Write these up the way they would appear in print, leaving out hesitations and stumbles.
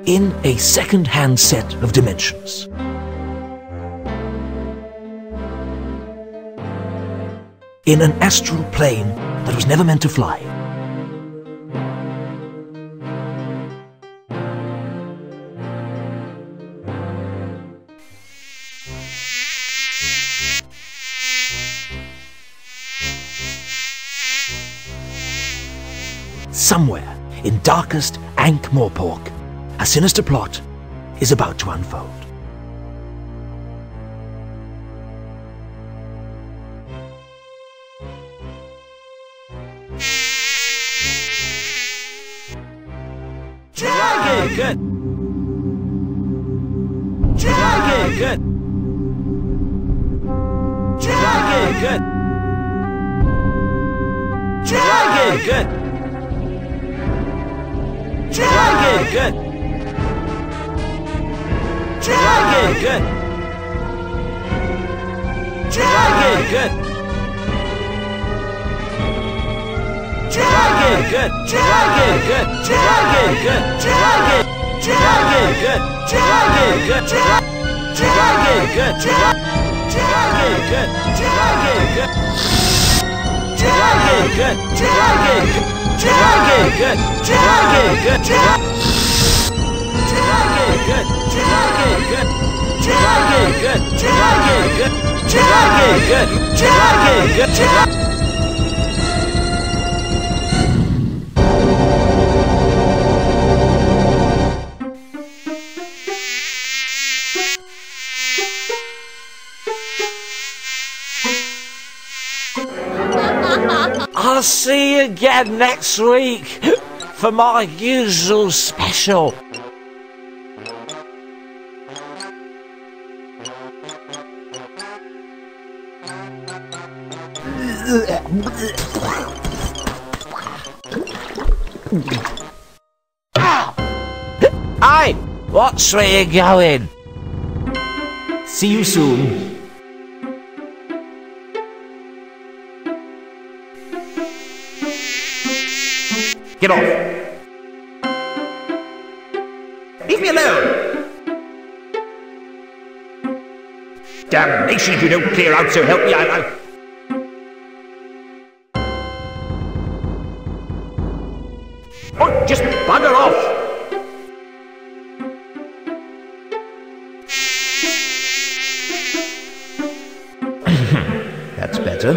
In a second-hand set of dimensions. In an astral plane that was never meant to fly. Somewhere in darkest Ankh-Morpork, a sinister plot is about to unfold. Dragon! Good! Dragon! Good! Dragon! Good! Dragon! Good! Dragon! Good! Dragon! Good! Dragon! Good! Dragon! Good! Dragon! Good! Dragon! Good! Dragon! Dragon! Good! Dragon! Good! Dragon! Good! Dragon! Good! Dragon! Good! Dragon! Good! Dragon! Good! Dragon! Good! Dragon! Good! Dragon! Good! Dragon! Good! Dragon! Good! Dragon! Good! Dragon! Good! Dragon! Good! I'll see you again next week for my usual special. Hey, watch where you're going. See you soon. Get off! Leave me alone! Damnation if you don't clear out, so help me, Oh, just bugger off! That's better.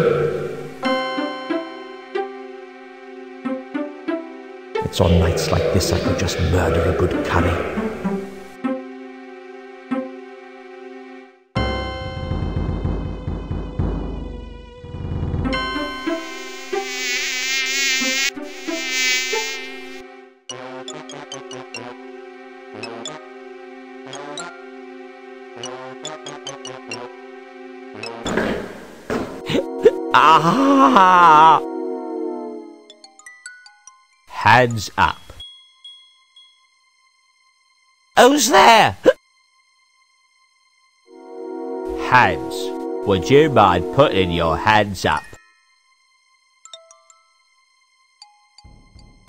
It's on nights like this I could just murder a good curry. Ah! Hands up. Who's there? Hands. Would you mind putting your hands up?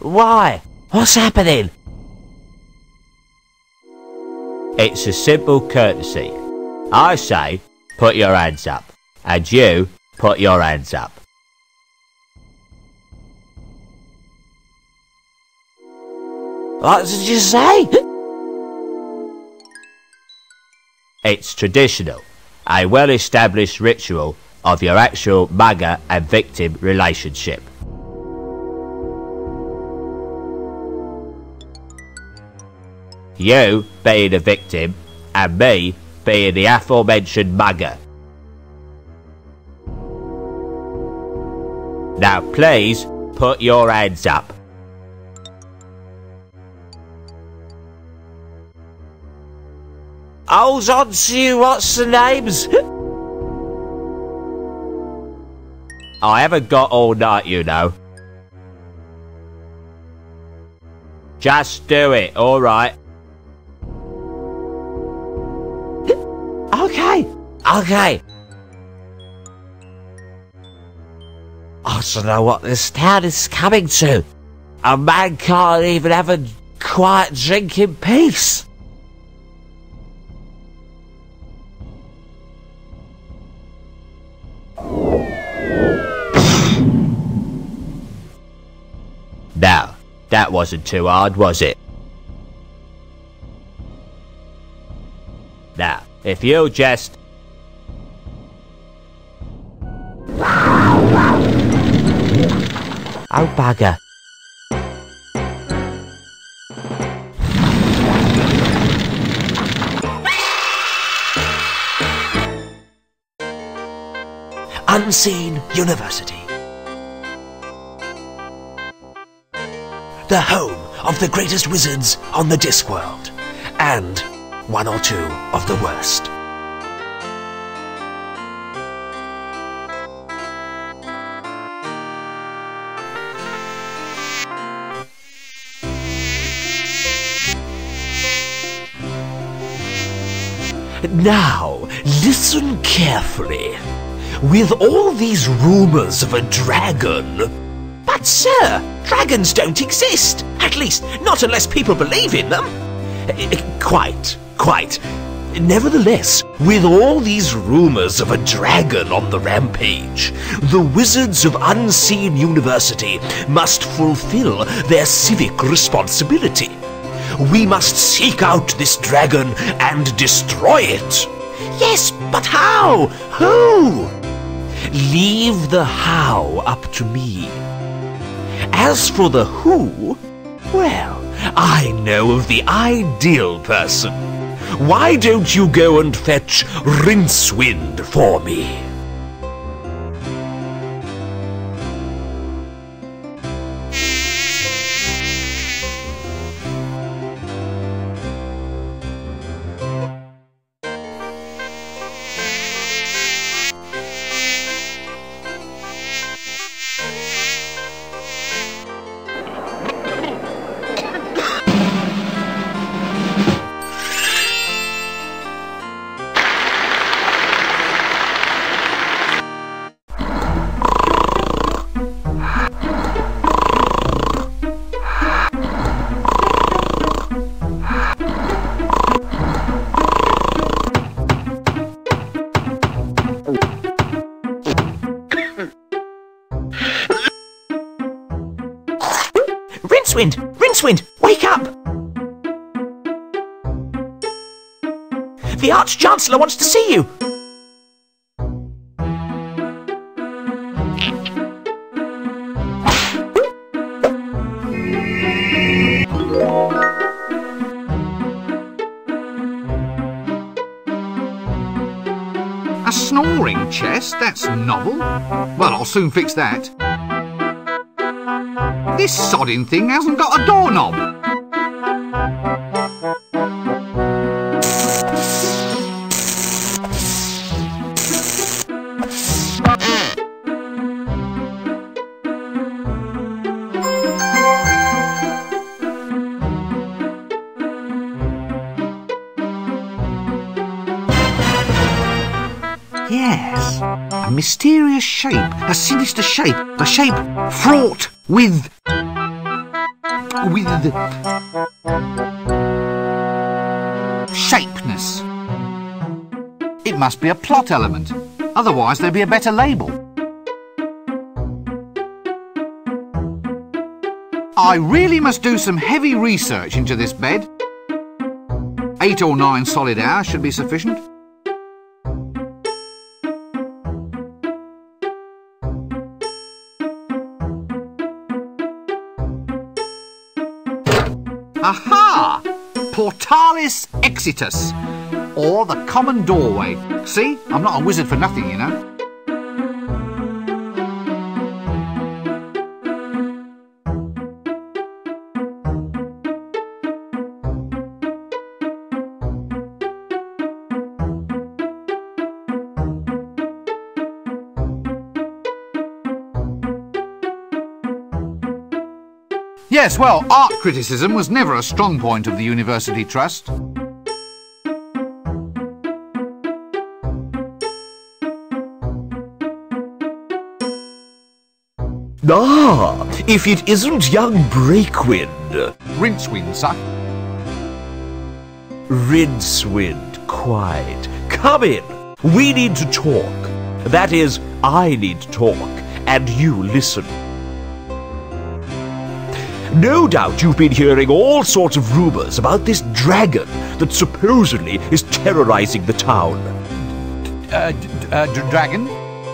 Why? What's happening? It's a simple courtesy. I say, put your hands up. And you, put your hands up. What did you say? It's traditional, a well-established ritual of your actual mugger and victim relationship. You being the victim, and me being the aforementioned mugger. Now please, put your hands up. Hold on to you, what's the names? I haven't got all night, you know. Just do it, alright? Okay. Okay. I don't know what this town is coming to. A man can't even have a quiet drink in peace. Now, that wasn't too hard, was it? Now, if you'll just... Oh, bugger. Unseen University. The home of the greatest wizards on the Discworld, and one or two of the worst. Now, listen carefully. With all these rumours of a dragon... But sir, dragons don't exist. At least, not unless people believe in them. Quite. Nevertheless, with all these rumours of a dragon on the rampage, the wizards of Unseen University must fulfill their civic responsibility. We must seek out this dragon and destroy it. Yes, but how? Who? Leave the how up to me. As for the who, well, I know of the ideal person. Why don't you go and fetch Rincewind for me? Rincewind, wake up! The Arch-Chancellor wants to see you! A snoring chest? That's novel. Well, I'll soon fix that. This sodding thing hasn't got a doorknob. Yes, a mysterious shape, a sinister shape, a shape fraught with shapeness. must be a plot element. Otherwise, there'd be a better label. I really must do some heavy research into this bed. 8 or 9 solid hours should be sufficient. Aha! Portalis exitus, or the common doorway. See, I'm not a wizard for nothing, you know. Yes, well, art criticism was never a strong point of the University Trust. Ah, if it isn't young Breakwind. Rincewind, sir. Rincewind, quite. Come in. We need to talk. That is, I need to talk, and you listen. No doubt you've been hearing all sorts of rumours about this dragon that supposedly is terrorising the town. Dragon?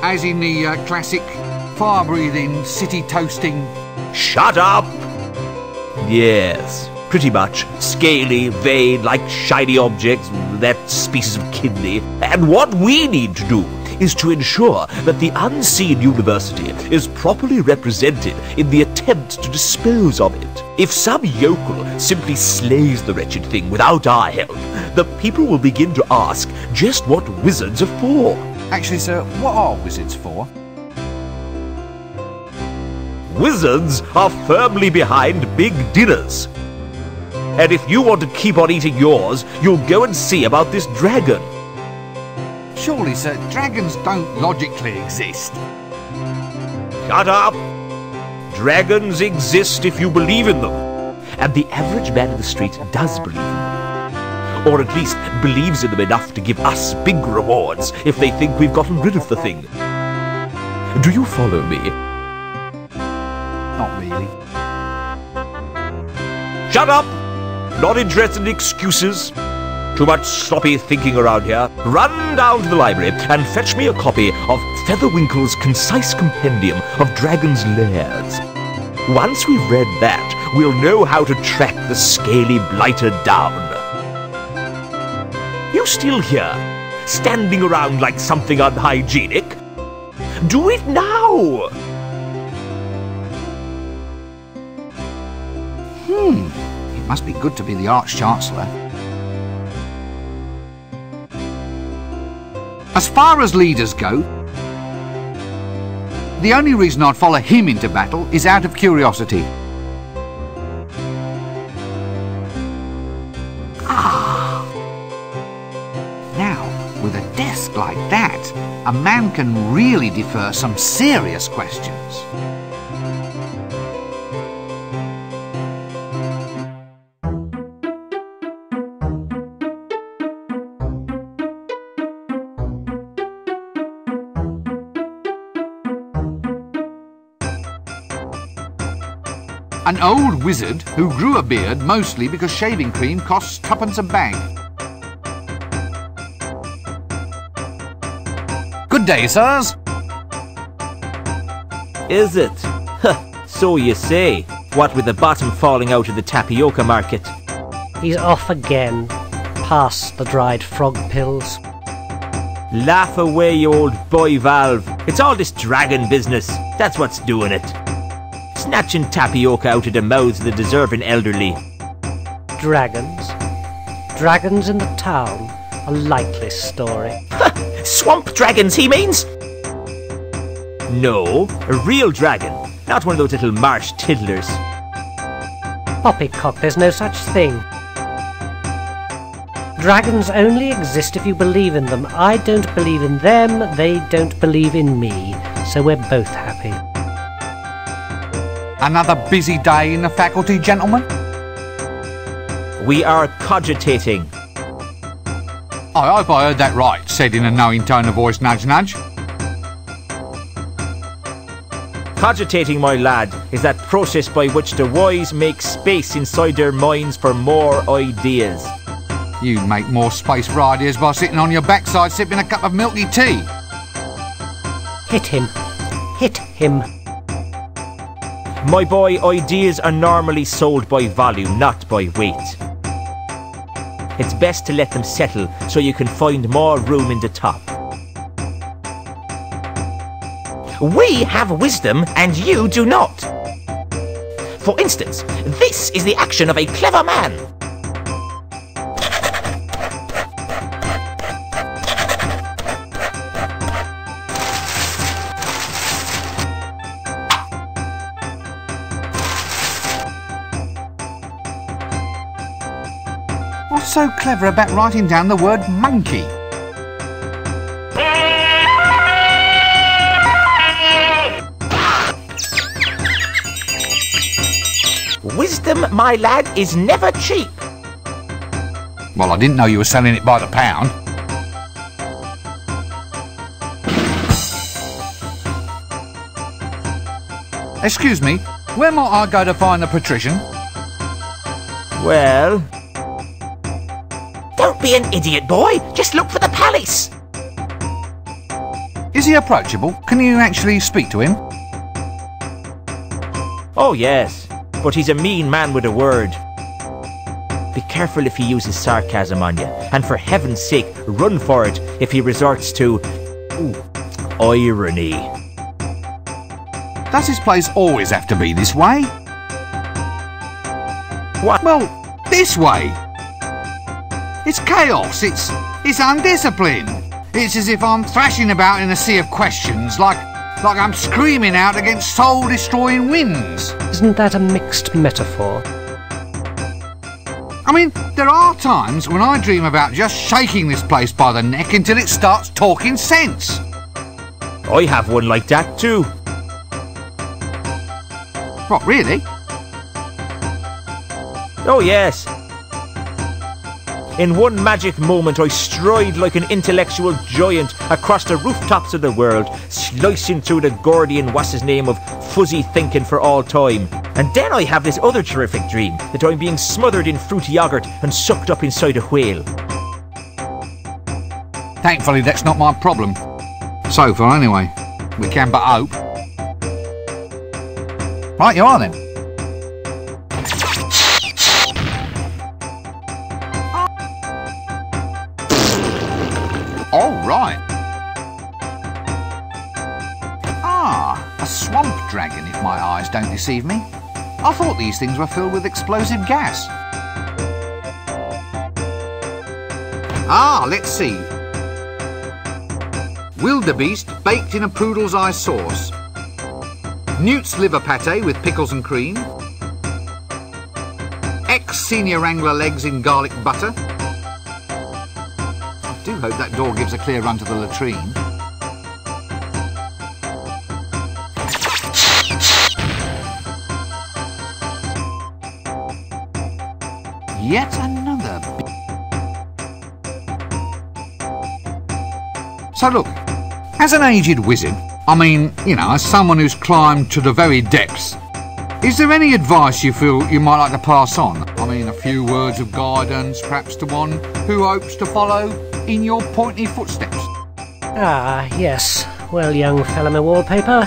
As in the classic fire-breathing, city-toasting... Shut up! Yes, pretty much. Scaly, vein, like shiny objects, that species of kidney. And what we need to do is to ensure that the unseen university is properly represented in the attempt to dispose of it. If some yokel simply slays the wretched thing without our help, the people will begin to ask just what wizards are for. Actually, sir, what are wizards for? Wizards are firmly behind big dinners. And if you want to keep on eating yours, you'll go and see about this dragon. Surely, sir, dragons don't logically exist. Shut up! Dragons exist if you believe in them. And the average man in the street does believe in them. Or at least believes in them enough to give us big rewards if they think we've gotten rid of the thing. Do you follow me? Not really. Shut up! Not interested in excuses. Too much sloppy thinking around here. Run down to the library and fetch me a copy of Featherwinkle's concise compendium of dragons' lairs. Once we've read that, we'll know how to track the scaly blighter down. You still here, standing around like something unhygienic? Do it now! It must be good to be the Arch-Chancellor. As far as leaders go, the only reason I'd follow him into battle is out of curiosity. Now, with a desk like that, a man can really defer some serious questions. An old wizard who grew a beard mostly because shaving cream costs twopence a bag. Good day, sirs. Is it? So you say. What with the bottom falling out of the tapioca market. He's off again. Past the dried frog pills. Laugh away, you old boy Valve. It's all this dragon business. That's what's doing it. Snatching tapioca out of the mouths of the deserving elderly. Dragons? Dragons in the town? A likely story. Swamp dragons, he means? No, a real dragon. Not one of those little marsh tiddlers. Poppycock, there's no such thing. Dragons only exist if you believe in them. I don't believe in them, they don't believe in me. So we're both happy. Another busy day in the faculty, gentlemen? We are cogitating. I hope I heard that right, said in a knowing tone of voice, nudge, nudge. Cogitating, my lad, is that process by which the wise make space inside their minds for more ideas. You make more space for ideas by sitting on your backside sipping a cup of milky tea. Hit him. Hit him. My boy, ideas are normally sold by volume, not by weight. It's best to let them settle so you can find more room in the top. We have wisdom and you do not. For instance, this is the action of a clever man. What's so clever about writing down the word monkey? Wisdom, my lad, is never cheap. Well, I didn't know you were selling it by the pound. Excuse me, where might I go to find the patrician? Well, Don't be an idiot, boy. Just look for the palace. Is he approachable? Can you actually speak to him? oh yes, but he's a mean man with a word. Be careful if he uses sarcasm on you, and for heaven's sake, run for it if he resorts to irony. Does his place always have to be this way? What? Well, this way. It's chaos, it's undisciplined. It's as if I'm thrashing about in a sea of questions, like I'm screaming out against soul-destroying winds. Isn't that a mixed metaphor? I mean, there are times when I dream about just shaking this place by the neck until it starts talking sense. I have one like that too. What, really? Oh yes. In one magic moment I stride like an intellectual giant across the rooftops of the world, slicing through the Gordian what's-his-name of fuzzy thinking for all time. And then I have this other terrific dream, that I'm being smothered in fruity yoghurt and sucked up inside a whale. Thankfully, that's not my problem. So far, anyway. We can but hope. Right, you are then. All right. Ah, a swamp dragon, if my eyes don't deceive me. I thought these things were filled with explosive gas. Ah, let's see. Wildebeest baked in a poodle's eye sauce. Newt's liver pate with pickles and cream. Ex-senior wrangler legs in garlic butter. I do hope that door gives a clear run to the latrine. Yet another. So look, as an aged wizard, I mean, you know, as someone who's climbed to the very depths, is there any advice you feel you might like to pass on? I mean, a few words of guidance, perhaps to one who hopes to follow in your pointy footsteps? Ah, yes. Well, young fellow wallpaper,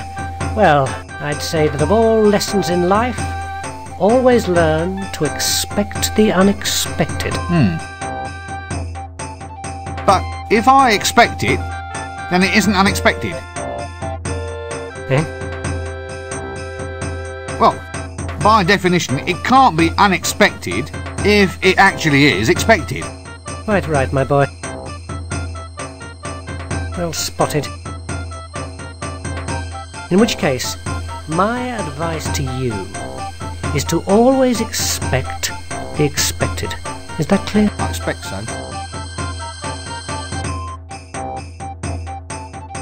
well, I'd say that of all lessons in life, always learn to expect the unexpected. But if I expect it, then it isn't unexpected. Eh? Well, by definition, it can't be unexpected if it actually is expected. Quite right, my boy. Well spotted. In which case, my advice to you is to always expect the expected. Is that clear? I expect so.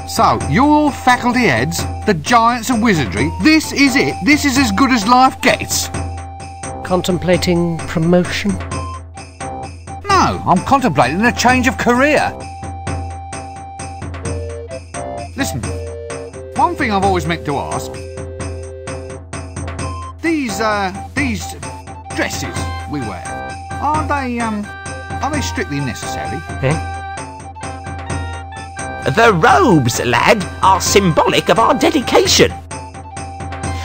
So, your faculty heads, the giants of wizardry, this is it? This is as good as life gets? Contemplating promotion? No, know, I'm contemplating a change of career. Listen, one thing I've always meant to ask. These dresses we wear, are they strictly necessary? The robes, lad, are symbolic of our dedication.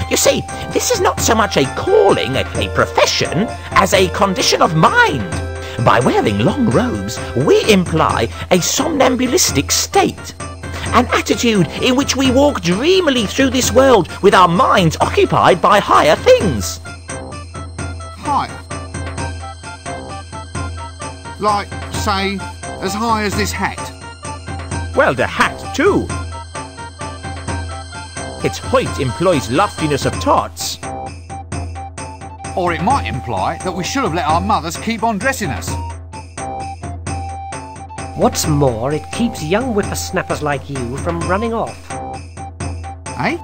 You see, this is not so much a calling, a profession, as a condition of mind. By wearing long robes, we imply a somnambulistic state, an attitude in which we walk dreamily through this world with our minds occupied by higher things. Higher? Like, say, as high as this hat? Well, the hat too. Its height implies loftiness of thoughts. Or it might imply that we should have let our mothers keep on dressing us. What's more, it keeps young whippersnappers like you from running off. Eh?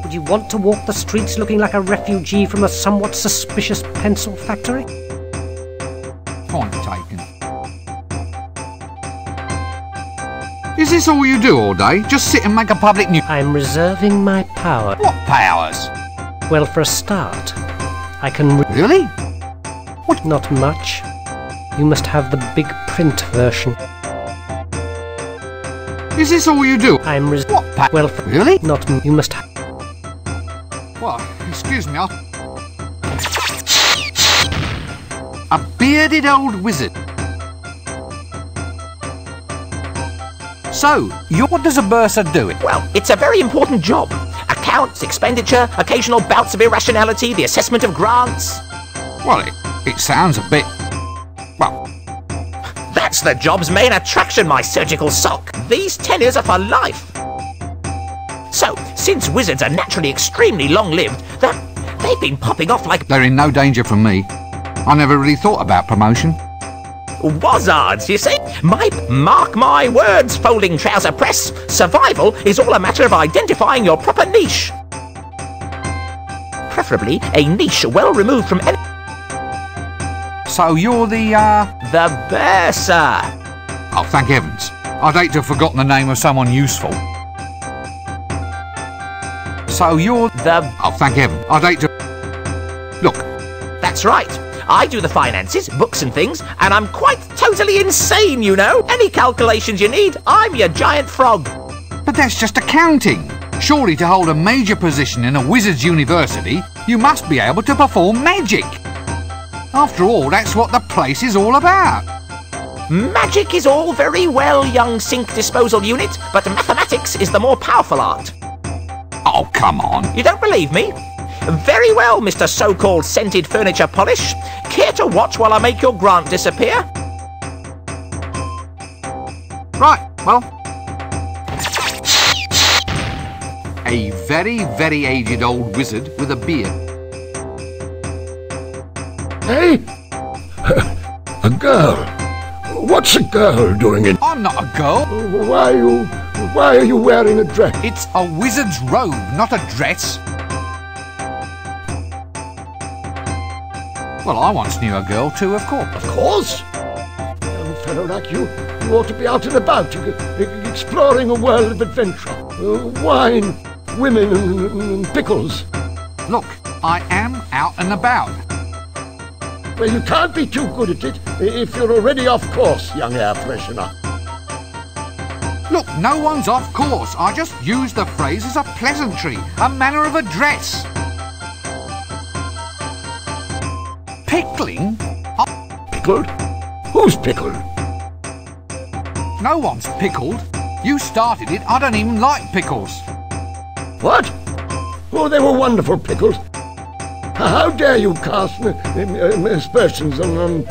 Would you want to walk the streets looking like a refugee from a somewhat suspicious pencil factory? Point taken. Is this all you do all day? Just sit and make a public news? I'm reserving my power. What powers? Well, for a start, I can... Really? What? Not much. You must have the big print version. Is this all you do? I'm What well, for... Really? Not you must have... Well, excuse me, A bearded old wizard. So, what does a bursar do? Well, it's a very important job. Accounts, expenditure, occasional bouts of irrationality, the assessment of grants. Well, it sounds a bit... well... That's the job's main attraction, my surgical sock. These tenures are for life. So, since wizards are naturally extremely long-lived, they've been popping off like... They're in no danger from me. I never really thought about promotion. Wazards, you see? Mark my words, folding trouser press. Survival is all a matter of identifying your proper niche. Preferably a niche well removed from any... So you're the bursar. Oh, thank heavens. I'd hate to have forgotten the name of someone useful. So you're Oh, thank heaven. I'd hate to... Look. That's right. I do the finances, books and things, and I'm quite totally insane, you know. Any calculations you need, I'm your giant frog. But that's just accounting. Surely to hold a major position in a wizard's university, you must be able to perform magic. After all, that's what the place is all about. Magic is all very well, young sink disposal unit, but mathematics is the more powerful art. Oh, come on. You don't believe me? Very well, Mr. So-called scented furniture polish. Care to watch while I make your grant disappear? Right, well... A very, very aged old wizard with a beard. Hey? A girl? What's a girl doing in... I'm not a girl. Why are you wearing a dress? It's a wizard's robe, not a dress. Well, I once knew a girl too, of course. Of course. A young fellow like you ought to be out and about, exploring a world of adventure. Wine, women and pickles. Look, I am out and about. Well, you can't be too good at it if you're already off course, young air freshener. Look, no one's off course. I just used the phrase as a pleasantry, a manner of address. Pickling? Pickled? Who's pickled? No one's pickled. You started it. I don't even like pickles. What? Oh, they were wonderful pickles. How dare you cast aspersions on...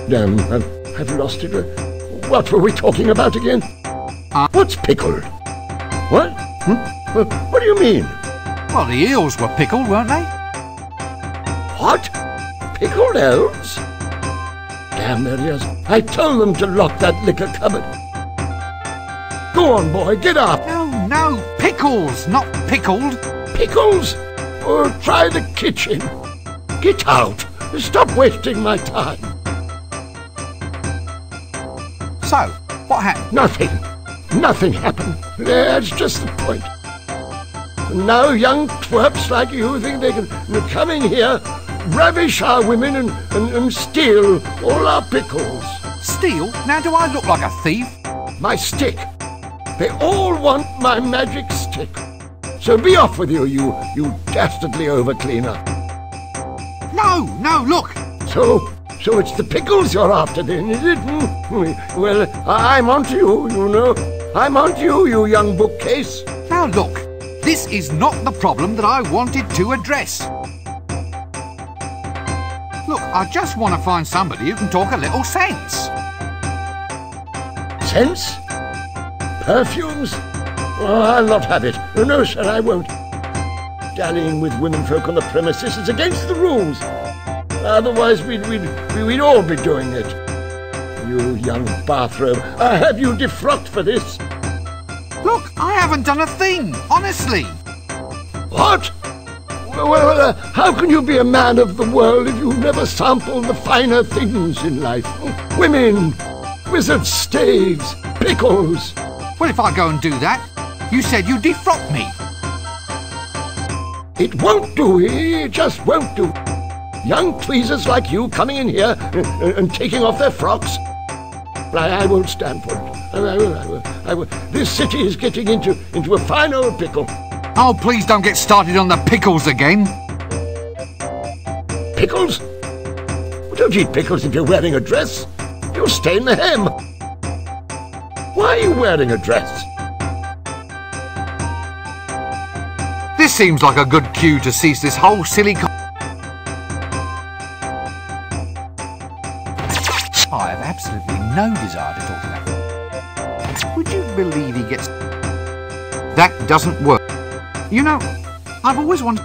Damn, I've lost it. What were we talking about again? What's pickled? What? What do you mean? Well, the eels were pickled, weren't they? What? Pickled elves? Damn their ears. I told them to lock that liquor cupboard. Go on, boy, get up. No, pickles, not pickled. Pickles? Or try the kitchen. Get out. Stop wasting my time. So, what happened? Nothing. Nothing happened. That's just the point. And now young twerps like you think they can come in here, ravish our women and steal all our pickles. Steal? Now do I look like a thief? My stick. They all want my magic stick. So be off with you, you dastardly overcleaner. No, look! So it's the pickles you're after then, is it? Well, I'm onto you, you know. I'm onto you, you young bookcase. Now look, this is not the problem that I wanted to address. Look, I just want to find somebody who can talk a little sense. Sense? Perfumes? Oh, I'll not have it. No, sir, I won't. Dallying with womenfolk on the premises is against the rules. Otherwise, we'd all be doing it. You young bathrobe, I'll have you defrocked for this. Look, I haven't done a thing, honestly. What? Well, how can you be a man of the world if you've never sampled the finer things in life? Women, wizard staves, pickles. Well, if I go and do that, you said you'd defrock me. It won't do, it just won't do. Young tweezers like you coming in here and taking off their frocks. I won't stand for it. I will. This city is getting into a fine old pickle. Oh, please don't get started on the pickles again. Pickles? Well, don't eat pickles if you're wearing a dress. You'll stain the hem. Why are you wearing a dress? This seems like a good cue to cease this whole silly I have absolutely no desire to talk to that. Would you believe he gets... That doesn't work. You know, I've always wanted...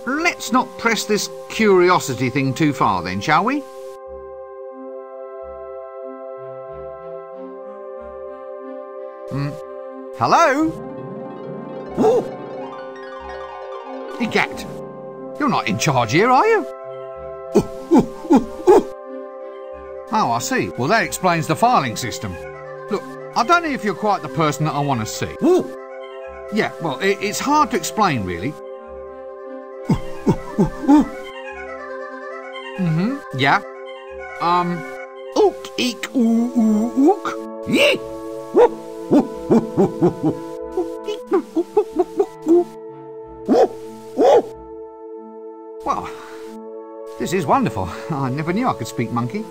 Let's not press this curiosity thing too far then, shall we? Hello? Ooh. Egat, you're not in charge here, are you? Oh, I see. Well, that explains the filing system. Look, I don't know if you're quite the person that I want to see. Ooh. Yeah, well, it's hard to explain, really. Yeah. Ook, eek, ook. Yee. Well, this is wonderful. I never knew I could speak monkey.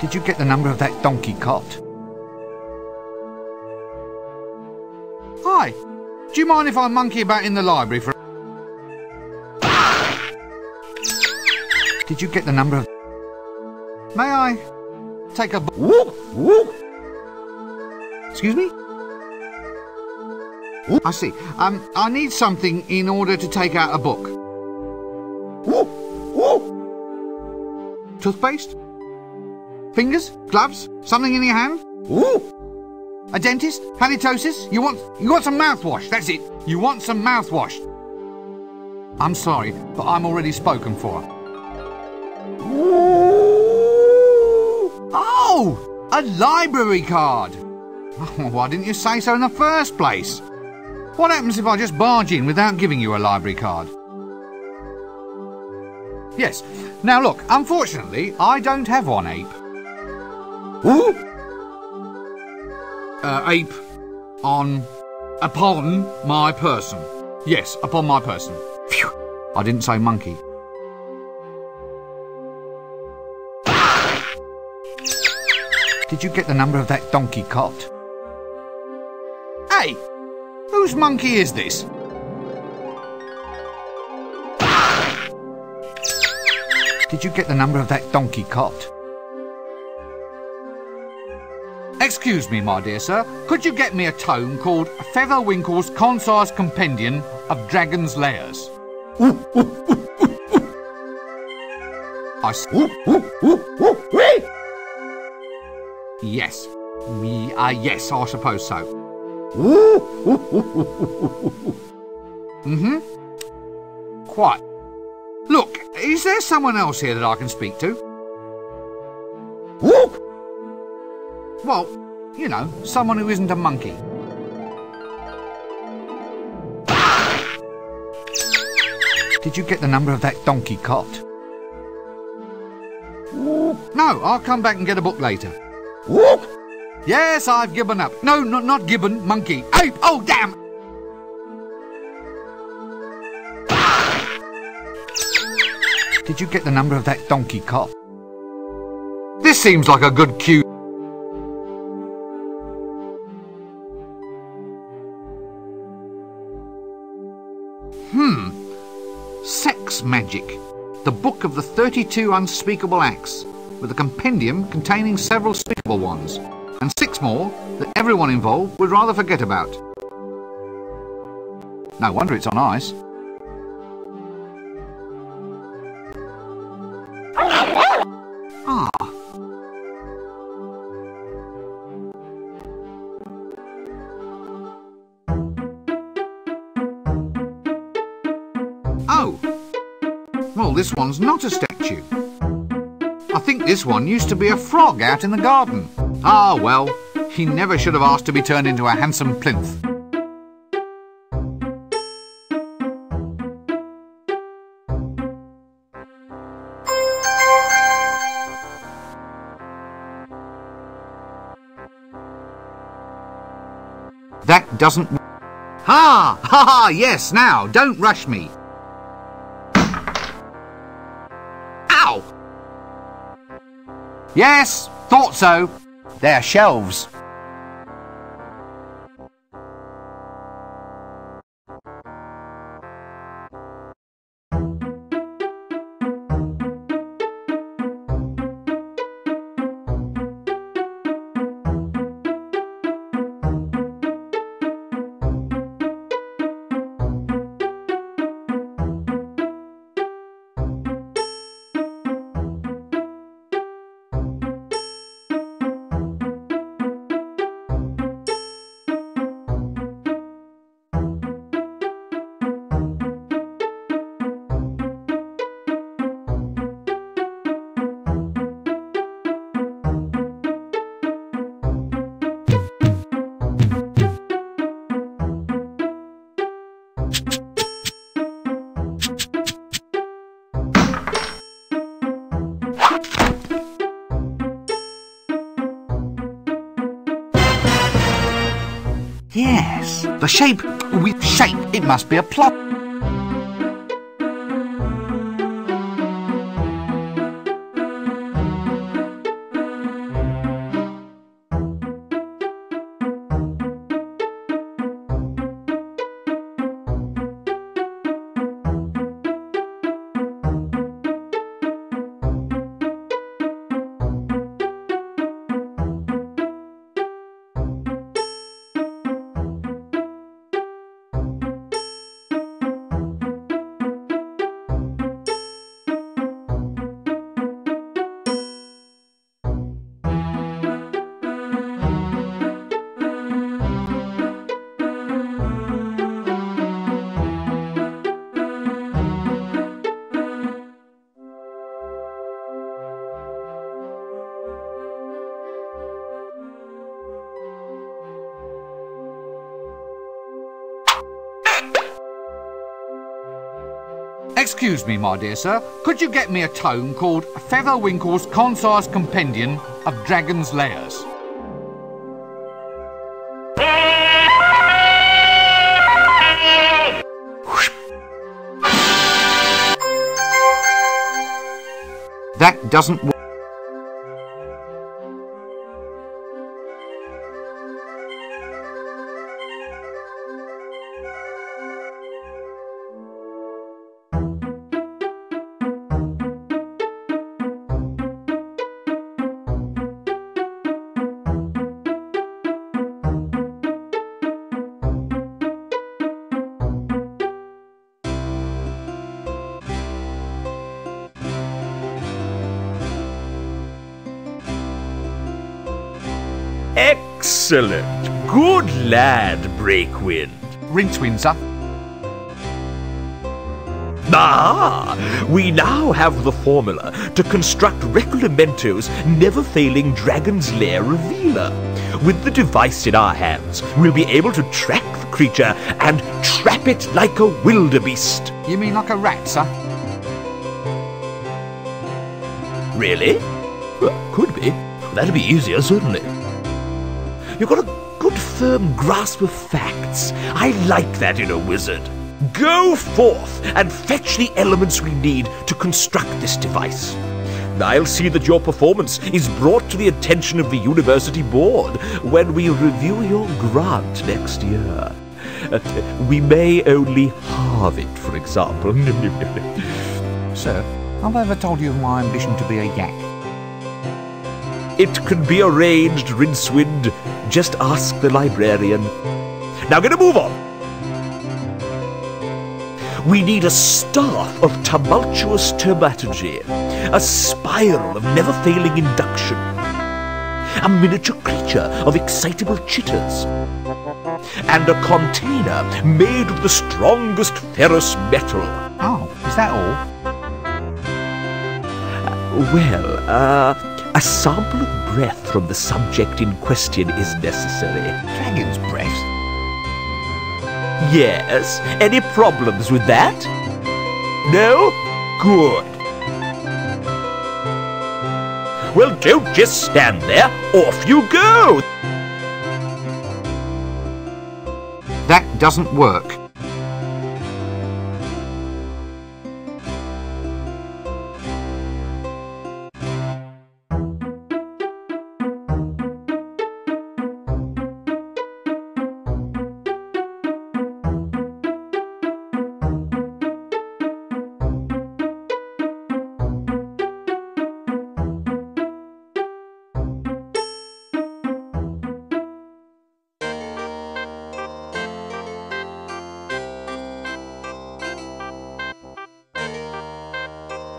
Did you get the number of that donkey cot? Hi. Do you mind if I monkey about in the library for... Did you get the number of... May I take a... Excuse me? I see. I need something in order to take out a book. Toothpaste? Fingers? Gloves? Something in your hand? A dentist? Halitosis? You want some mouthwash, that's it. You want some mouthwash. I'm sorry, but I'm already spoken for. Oh! A library card! Why didn't you say so in the first place? What happens if I just barge in without giving you a library card? Yes. Now look, unfortunately, I don't have one ape. Ape upon my person. Yes, upon my person. Phew. I didn't say monkey. Did you get the number of that donkey cot? Hey, whose monkey is this? Did you get the number of that donkey cot? Excuse me, my dear sir. Could you get me a tome called Featherwinkle's Concise Compendium of Dragon's Lairs? Yes. Yes, I suppose so. Quite. Look, is there someone else here that I can speak to? Well, you know, someone who isn't a monkey. Did you get the number of that donkey cot? No, I'll come back and get a book later. Yes, I've given up. No, not gibbon, monkey. Ape! Oh, damn! Did you get the number of that donkey cot? This seems like a good cue. Sex Magic, the book of the 32 unspeakable acts, with a compendium containing several speakable ones, and 6 more that everyone involved would rather forget about. No wonder it's on ice. Ah. Oh. Well, this one's not a statue. I think this one used to be a frog out in the garden. Ah, well, he never should have asked to be turned into a handsome plinth. That doesn't... Ha! Ha ha! Yes, now, don't rush me. Ow! Yes, thought so. They're shelves. Yes, the shape, with shape, it must be a plot. Excuse me, my dear sir, could you get me a tome called Featherwinkle's Concise Compendium of Dragon's Lairs? That doesn't work. Excellent. Good lad, Breakwind. Rincewind, sir. Ah, we now have the formula to construct Recollemento's never-failing Dragon's Lair revealer. With the device in our hands, we'll be able to track the creature and trap it like a wildebeest. You mean like a rat, sir? Really? Well, could be. That'd be easier, certainly. You've got a good firm grasp of facts. I like that in a wizard. Go forth and fetch the elements we need to construct this device. I'll see that your performance is brought to the attention of the university board when we review your grant next year. We may only halve it, for example. Sir, have I ever told you of my ambition to be a yak? It can be arranged, Rincewind. Just ask the librarian. Now get a move on. We need a staff of tumultuous taumaturgy, a spiral of never-failing induction, a miniature creature of excitable chitters, and a container made of the strongest ferrous metal. Oh, is that all? A sample of breath from the subject in question is necessary. Dragon's breath? Yes. Any problems with that? No? Good. Well, don't just stand there. Off you go. That doesn't work.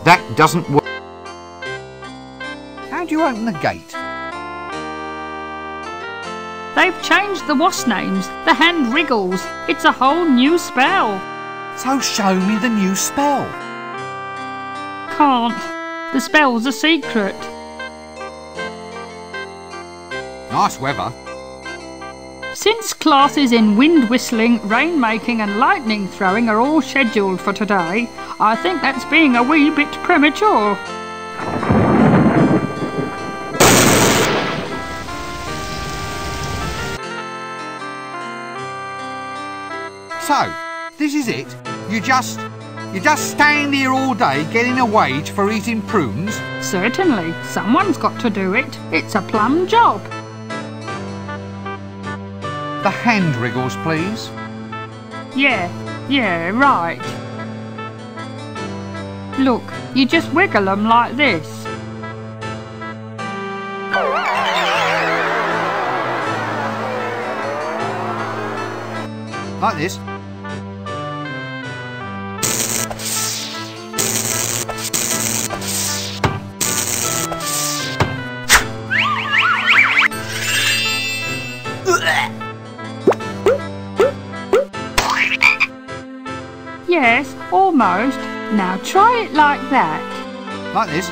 That doesn't work. How do you open the gate? They've changed the wasp names. The hand wriggles. It's a whole new spell. So show me the new spell. Can't. The spell's a secret. Nice weather. Since classes in wind whistling, rain making and lightning throwing are all scheduled for today, I think that's being a wee bit premature. So, this is it? You just stand here all day getting a wage for eating prunes? Certainly, someone's got to do it. It's a plum job. The hand wriggles, please. Yeah, right. Look, you just wiggle them like this. Like this. Yes, almost. Now try it like that. Like this.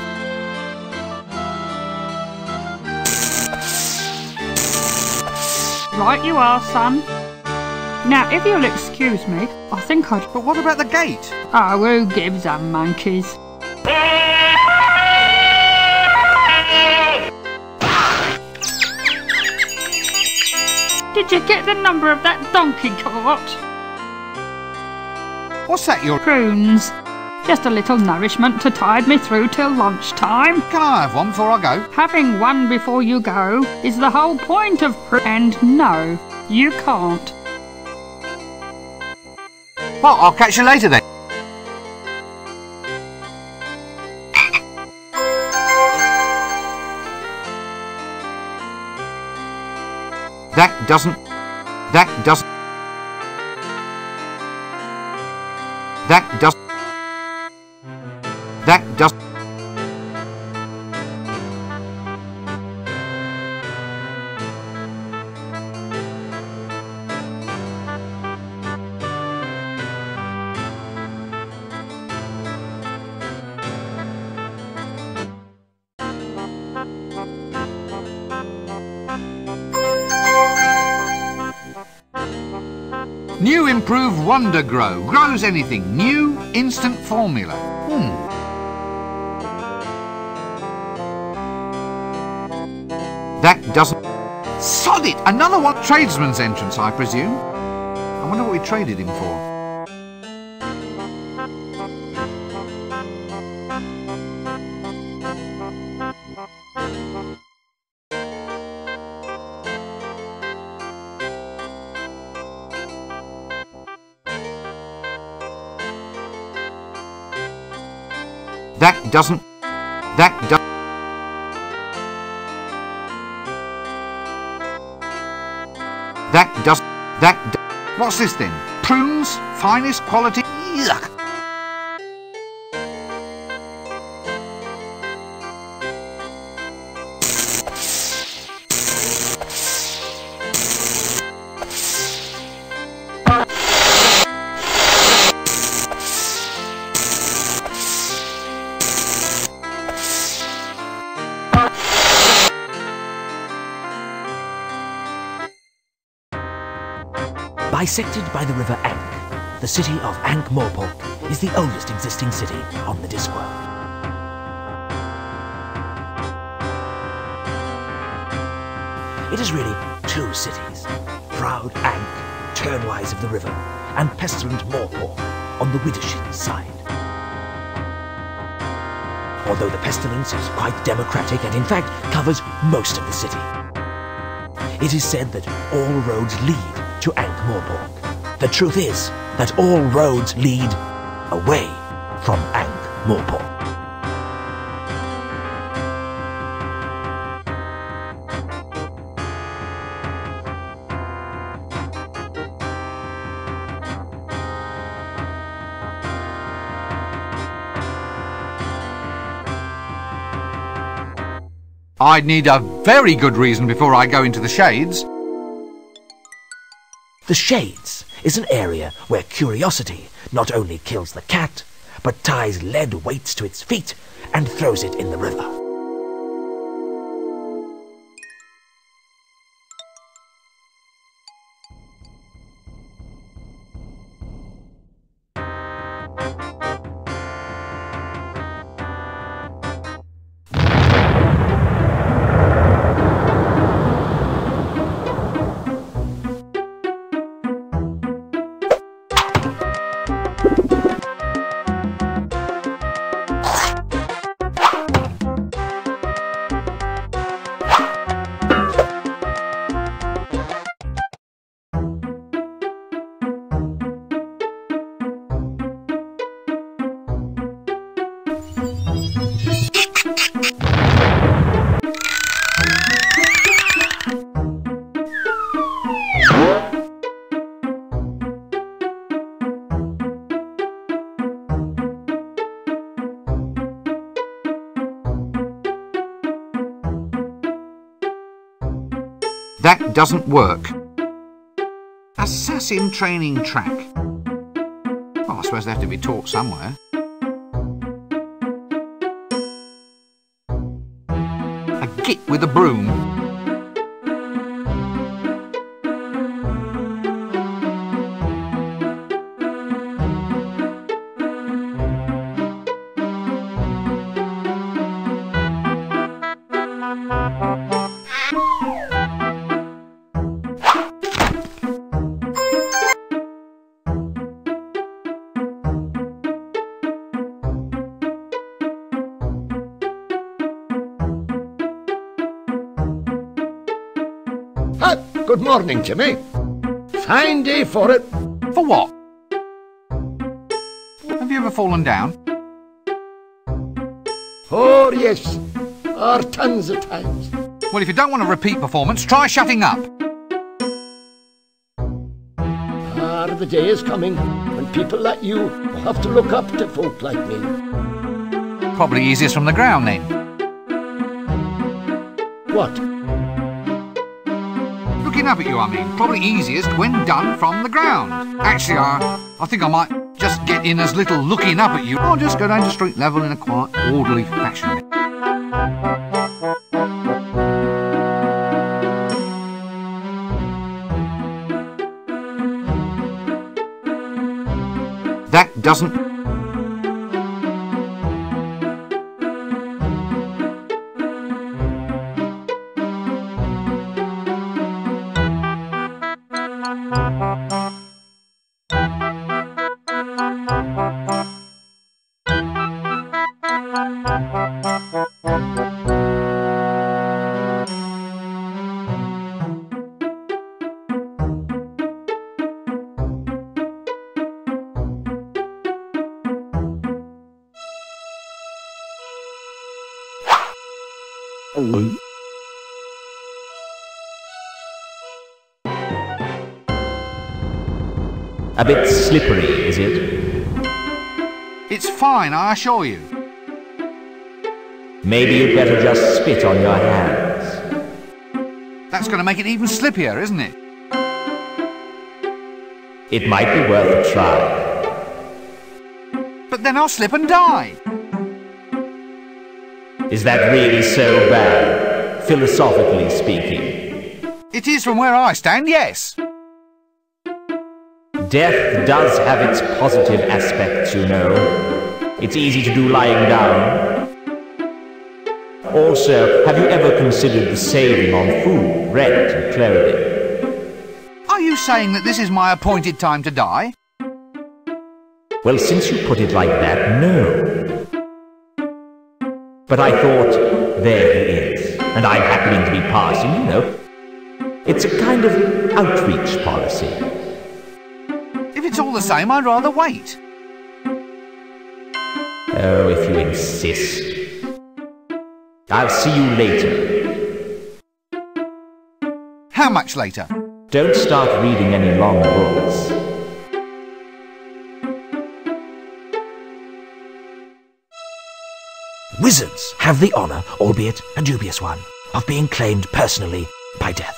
Right you are, son. Now, if you'll excuse me, I think I'd... But what about the gate? Oh, who gives a monkeys? Did you get the number of that donkey cart? What's that, your... Prunes. Just a little nourishment to tide me through till lunchtime. Can I have one before I go? Having one before you go is the whole point of And no, you can't. Well, I'll catch you later then. That doesn't... That does... New improved Wonder Grow. Grows anything. New instant formula. That doesn't... Sod it! Another one. Tradesman's entrance, I presume. I wonder what we traded him for. That doesn't... What's this then? Prunes? Finest quality? Yuck! Bisected by the River Ankh, the city of Ankh-Morpork is the oldest existing city on the Discworld. It is really two cities, proud Ankh, turnwise of the river, and pestilent Morpork on the Widdershin side. Although the pestilence is quite democratic and in fact covers most of the city. It is said that all roads lead to Ankh-Morpork. The truth is that all roads lead away from Ankh-Morpork. I'd need a very good reason before I go into the Shades. The Shades is an area where curiosity not only kills the cat, but ties lead weights to its feet and throws it in the river. That doesn't work. Assassin training track. Well, I suppose they have to be taught somewhere. A git with a broom. Good morning, Jimmy. Fine day for it. For what? Have you ever fallen down? Oh, yes. Tons of times. Well, if you don't want a repeat performance, try shutting up. The day is coming when people like you will have to look up to folk like me. Probably easiest from the ground, then. What? Looking up at you, I mean. Probably easiest when done from the ground. Actually, I think I might just get in as little looking up at you. Or just go down to street level in a quiet, orderly fashion. doesn't... A bit slippery, is it? It's fine, I assure you. Maybe you'd better just spit on your hands. That's going to make it even slippier, isn't it? It might be worth a try. But then I'll slip and die. Is that really so bad, philosophically speaking? It is from where I stand, yes. Death does have its positive aspects, you know. It's easy to do lying down. Also, have you ever considered the saving on food, rent and clothing? Are you saying that this is my appointed time to die? Well, since you put it like that, no. But I thought, there he is, and I'm happening to be passing, you know. It's a kind of outreach policy. If it's all the same, I'd rather wait. Oh, if you insist. I'll see you later. How much later? Don't start reading any long books. Wizards have the honour, albeit a dubious one, of being claimed personally by death.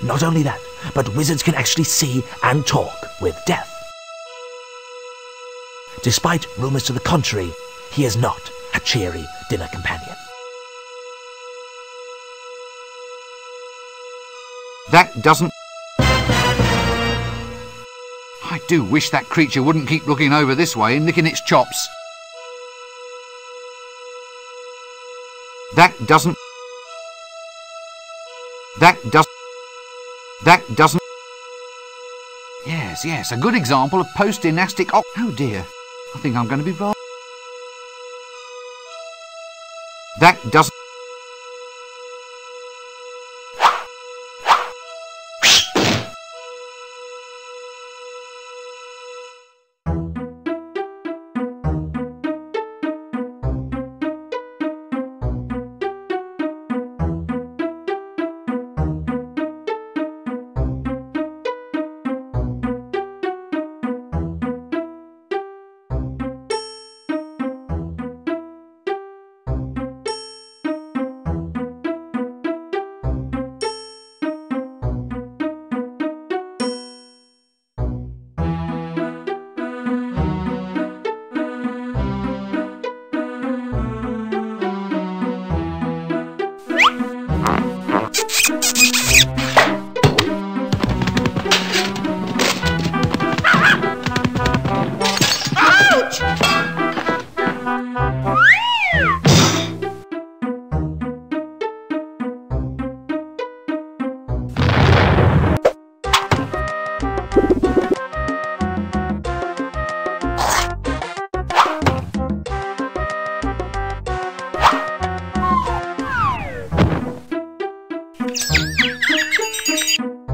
Not only that, but wizards can actually see and talk with death. Despite rumours to the contrary, he is not a cheery dinner companion. That doesn't... I do wish that creature wouldn't keep looking over this way and licking its chops. That doesn't... Yes, a good example of post-dynastic... Oh dear, I think I'm going to be wrong. That doesn't...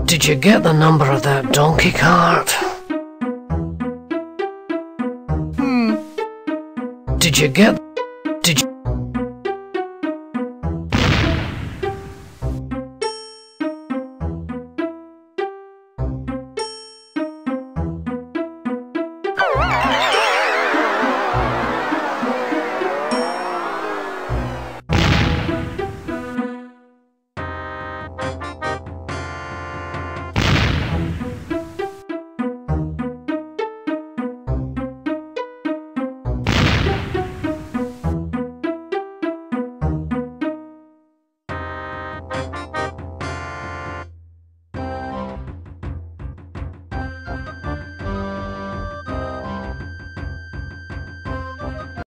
Did you get the number of that donkey cart? Did you get...